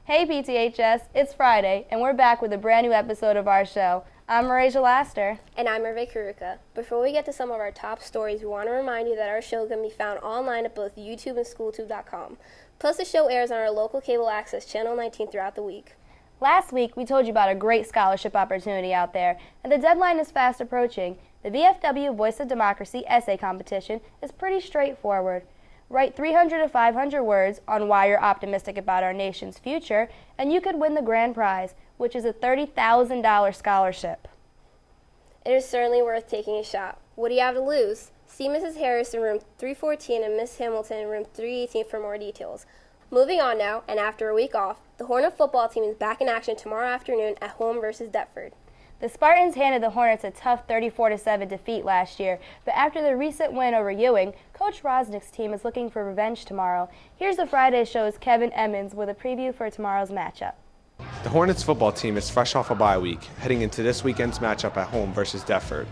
Hey PTHS, it's Friday, and we're back with a brand new episode of our show. I'm Marasia Laster. And I'm Hervé Karuka. Before we get to some of our top stories, we want to remind you that our show can be found online at both YouTube and SchoolTube.com. Plus, the show airs on our local cable access, Channel 19, throughout the week. Last week, we told you about a great scholarship opportunity out there, and the deadline is fast approaching. The VFW Voice of Democracy essay competition is pretty straightforward. Write 300 to 500 words on why you're optimistic about our nation's future, and you could win the grand prize, which is a $30,000 scholarship. It is certainly worth taking a shot. What do you have to lose? See Mrs. Harris in room 314 and Miss Hamilton in room 318 for more details. Moving on now, and after a week off, the Hornet football team is back in action tomorrow afternoon at home versus Deptford. The Spartans handed the Hornets a tough 34-7 defeat last year, but after the recent win over Ewing, Coach Rosnick's team is looking for revenge tomorrow. Here's the Friday Show's Kevin Emmons with a preview for tomorrow's matchup. The Hornets football team is fresh off a bye week, heading into this weekend's matchup at home versus Deptford.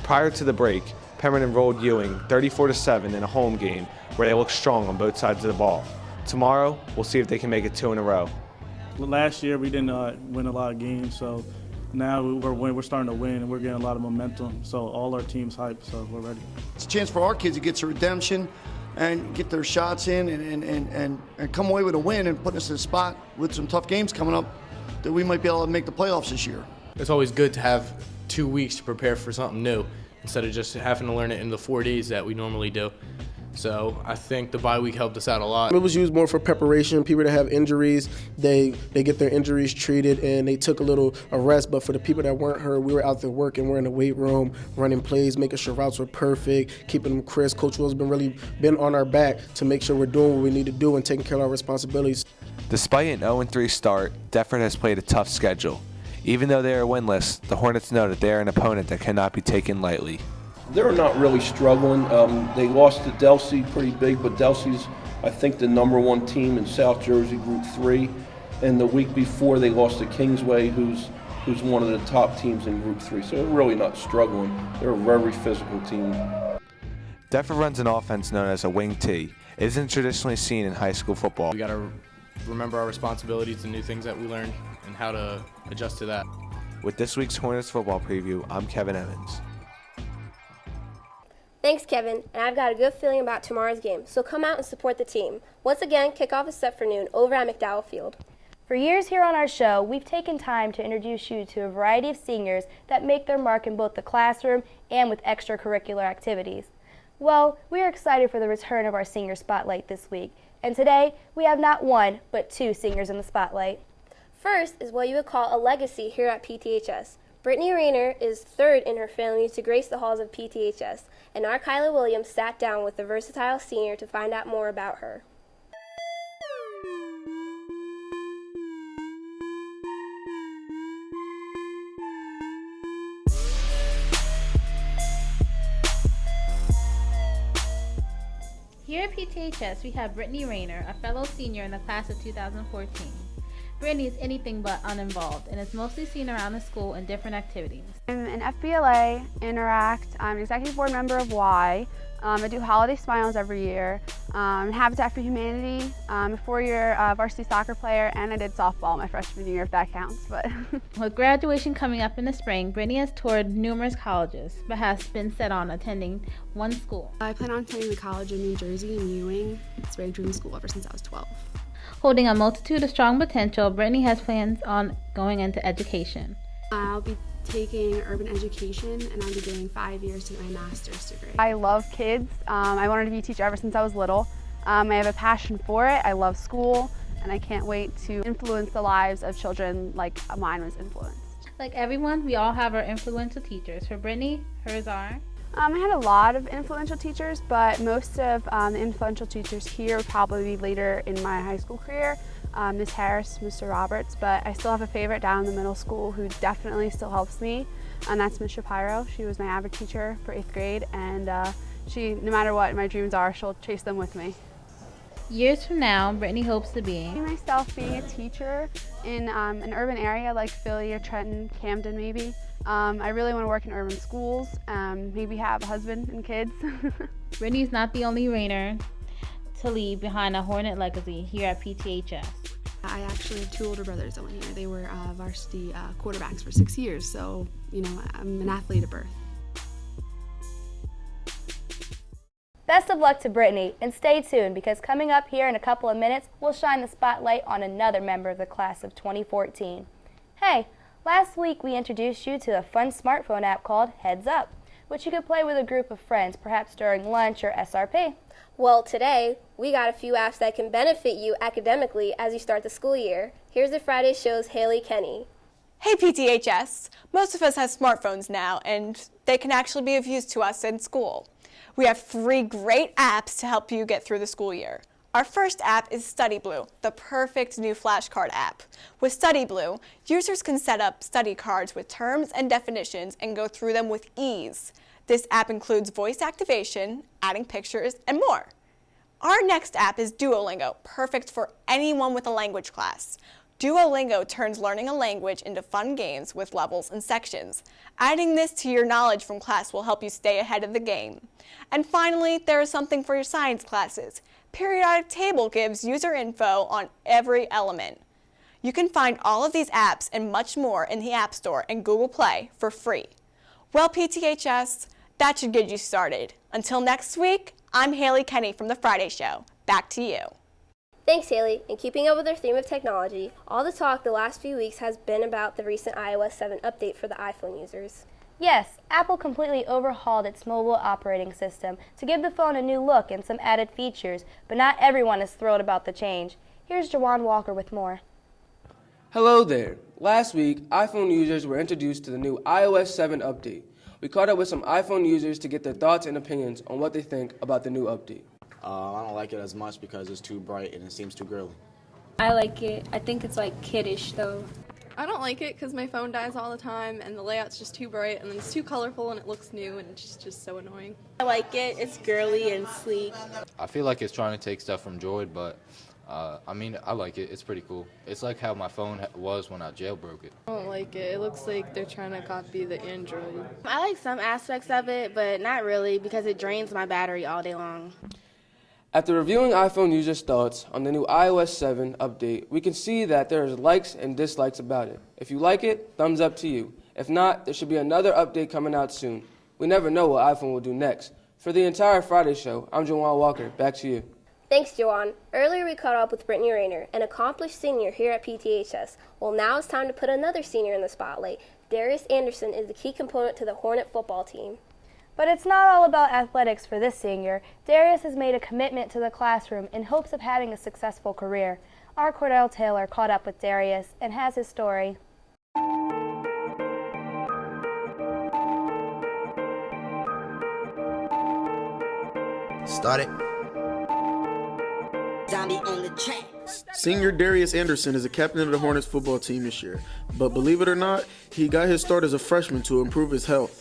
Prior to the break, Pemberton rolled Ewing 34-7 in a home game where they look strong on both sides of the ball. Tomorrow, we'll see if they can make it 2 in a row. Last year we didn't win a lot of games, so now we're starting to win and we're getting a lot of momentum. So all our team's hyped, so we're ready. It's a chance for our kids to get some redemption and get their shots in and come away with a win and put us in a spot with some tough games coming up that we might be able to make the playoffs this year. It's always good to have 2 weeks to prepare for something new instead of just having to learn it in the 4 days that we normally do. So I think the bye week helped us out a lot. It was used more for preparation. People that have injuries, they get their injuries treated and they took a rest. But for the people that weren't hurt, we were out there working. We're in the weight room, running plays, making sure routes were perfect, keeping them crisp. Coach Will's been on our back to make sure we're doing what we need to do and taking care of our responsibilities. Despite an 0-3 start, Deptford has played a tough schedule. Even though they are winless, the Hornets know that they are an opponent that cannot be taken lightly. They're not really struggling. They lost to Delsea pretty big, but Delsea's, I think, the #1 team in South Jersey, Group 3. And the week before, they lost to Kingsway, who's one of the top teams in Group 3. So they're really not struggling. They're a very physical team. Deptford runs an offense known as a wing T. It isn't traditionally seen in high school football. We got to remember our responsibilities and new things that we learned and how to adjust to that. With this week's Hornets football preview, I'm Kevin Emmons. Thanks, Kevin, and I've got a good feeling about tomorrow's game, so come out and support the team. Once again, kickoff is set for noon over at McDowell Field. For years here on our show, we've taken time to introduce you to a variety of seniors that make their mark in both the classroom and with extracurricular activities. Well, we are excited for the return of our senior spotlight this week, and today we have not one, but 2 seniors in the spotlight. First is what you would call a legacy here at PTHS. Brittany Rayner is 3rd in her family to grace the halls of PTHS, and our Kyla Williams sat down with the versatile senior to find out more about her. Here at PTHS, we have Brittany Rayner, a fellow senior in the class of 2014. Brittany is anything but uninvolved and is mostly seen around the school in different activities. I'm an FBLA, Interact, I'm an executive board member of Y. I do Holiday Smiles every year. Habitat for Humanity, I'm a 4-year varsity soccer player, and I did softball my freshman year, if that counts. But With graduation coming up in the spring, Brittany has toured numerous colleges, but has been set on attending one school. I plan on attending the college in New Jersey in Ewing. It's my dream school ever since I was 12. Holding a multitude of strong potential, Brittany has plans on going into education. I'll be taking urban education, and I'll be doing 5 years to get my master's degree. I love kids. I wanted to be a teacher ever since I was little. I have a passion for it. I love school, and I can't wait to influence the lives of children like mine was influenced. Like everyone, we all have our influential teachers. For Brittany, hers are? I had a lot of influential teachers, but most of the influential teachers here would probably be later in my high school career. Ms. Harris, Mr. Roberts, but I still have a favorite down in the middle school who definitely still helps me, and that's Ms. Shapiro. She was my average teacher for 8th grade, and she, no matter what my dreams are, she'll chase them with me. Years from now, Brittany hopes to be myself being a teacher in an urban area like Philly or Trenton, Camden maybe. I really want to work in urban schools, maybe have a husband and kids. Brittany's not the only Rayner to leave behind a Hornet legacy here at PTHS. I actually have two older brothers that went here. They were varsity quarterbacks for 6 years, so, I'm an athlete at birth. Best of luck to Brittany, and stay tuned because coming up here in a couple of minutes, we'll shine the spotlight on another member of the class of 2014. Hey, last week we introduced you to a fun smartphone app called Heads Up, which you could play with a group of friends, perhaps during lunch or SRP. Well, today, we got a few apps that can benefit you academically as you start the school year. Here's the Friday Show's Haley Kenny. Hey PTHS, most of us have smartphones now, and they can actually be of use to us in school. We have 3 great apps to help you get through the school year. Our first app is StudyBlue, the perfect new flashcard app. With StudyBlue, users can set up study cards with terms and definitions and go through them with ease. This app includes voice activation, adding pictures, and more. Our next app is Duolingo, perfect for anyone with a language class. Duolingo turns learning a language into fun games with levels and sections. Adding this to your knowledge from class will help you stay ahead of the game. And finally, there is something for your science classes. Periodic Table gives user info on every element. You can find all of these apps and much more in the App Store and Google Play for free. Well, PTHS, that should get you started. Until next week, I'm Haley Kenny from The Friday Show. Back to you. Thanks, Haley. In keeping up with our theme of technology, all the talk the last few weeks has been about the recent iOS 7 update for the iPhone users. Yes, Apple completely overhauled its mobile operating system to give the phone a new look and some added features, but not everyone is thrilled about the change. Here's Jawan Walker with more. Hello there. Last week, iPhone users were introduced to the new iOS 7 update. We caught up with some iPhone users to get their thoughts and opinions on what they think about the new update. I don't like it as much because it's too bright and it seems too girly. I like it. I think it's like kiddish though. I don't like it because my phone dies all the time and the layout's just too bright and then it's too colorful and it looks new and it's just so annoying. I like it. It's girly and sleek. I feel like it's trying to take stuff from Droid, but I like it. It's pretty cool. It's like how my phone was when I jailbroke it. I don't like it. It looks like they're trying to copy the Android. I like some aspects of it, but not really because it drains my battery all day long. After reviewing iPhone users' thoughts on the new iOS 7 update, we can see that there is likes and dislikes about it. If you like it, thumbs up to you. If not, there should be another update coming out soon. We never know what iPhone will do next. For the entire Friday Show, I'm Jawan Walker. Back to you. Thanks, Joanne. Earlier we caught up with Brittany Rayner, an accomplished senior here at PTHS. Well, now it's time to put another senior in the spotlight. Darius Anderson is the key component to the Hornet football team. But it's not all about athletics for this senior. Darius has made a commitment to the classroom in hopes of having a successful career. Our Cordell Taylor caught up with Darius and has his story. Start it. Zombie on the track. Senior Darius Anderson is the captain of the Hornets football team this year. But believe it or not, he got his start as a freshman to improve his health.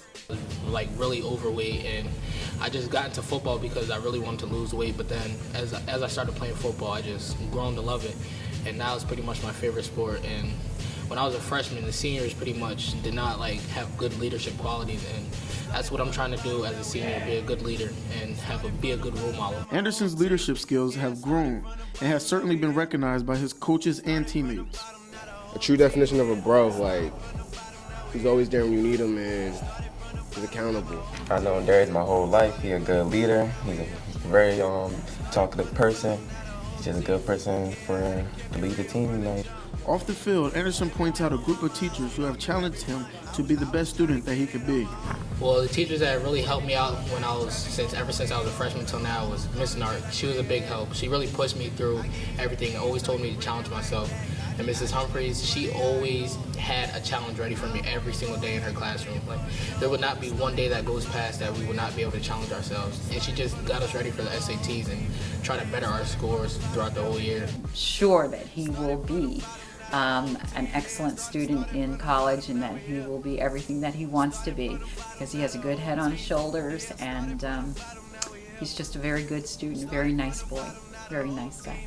Like really overweight, and I just got into football because I really wanted to lose weight, but then as I started playing football, I just grown to love it, and now it's pretty much my favorite sport. And when I was a freshman, the seniors pretty much did not have good leadership qualities, and that's what I'm trying to do as a senior, be a good leader and be a good role model. Anderson's leadership skills have grown and has certainly been recognized by his coaches and teammates. A true definition of a bro, he's always there when you need him and he's accountable. I've known Darius my whole life. He's a good leader. He's a very talkative person. He's just a good person to lead the team. Off the field, Anderson points out a group of teachers who have challenged him to be the best student that he could be. Well, the teachers that really helped me out ever since I was a freshman until now was Miss Nart. She was a big help. She really pushed me through everything, always told me to challenge myself. And Mrs. Humphreys, she always had a challenge ready for me every single day in her classroom. There would not be one day that goes past that we would not be able to challenge ourselves. And she just got us ready for the SATs and try to better our scores throughout the whole year. Sure that he will be an excellent student in college and that he will be everything that he wants to be because he has a good head on his shoulders and he's just a very good student, very nice boy, very nice guy.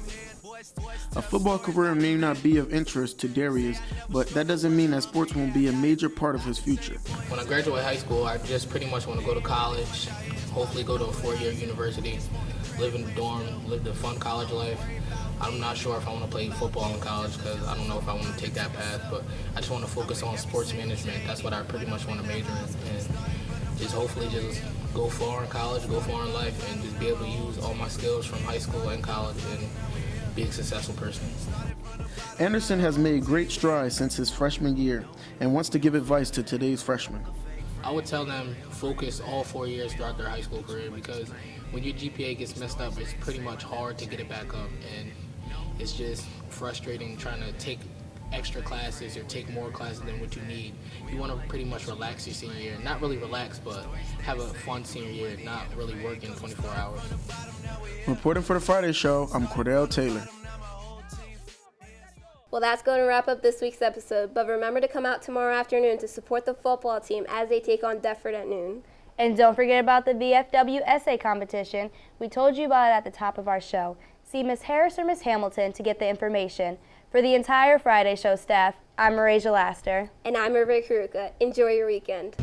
A football career may not be of interest to Darius, but that doesn't mean that sports won't be a major part of his future. When I graduate high school, I just pretty much want to go to college, hopefully go to a 4-year university, live in the dorm, live the fun college life. I'm not sure if I want to play football in college because I don't know if I want to take that path, but I just want to focus on sports management. That's what I pretty much want to major in, and just hopefully just go far in college, go far in life, and just be able to use all my skills from high school and college and be a successful person. Anderson has made great strides since his freshman year and wants to give advice to today's freshmen. I would tell them focus all 4 years throughout their high school career, because when your GPA gets messed up, it's pretty much hard to get it back up, and it's just frustrating trying to take extra classes or take more classes than what you need. You want to pretty much relax your senior year. Not really relax, but have a fun senior year, not really working 24 hours. Reporting for the Friday Show, I'm Cordell Taylor. Well, that's going to wrap up this week's episode, but remember to come out tomorrow afternoon to support the football team as they take on Deptford at noon. And don't forget about the VFW essay competition. We told you about it at the top of our show. See Miss Harris or Miss Hamilton to get the information. For the entire Friday Show staff, I'm Marasia Laster. And I'm Rebecca Karuka. Enjoy your weekend.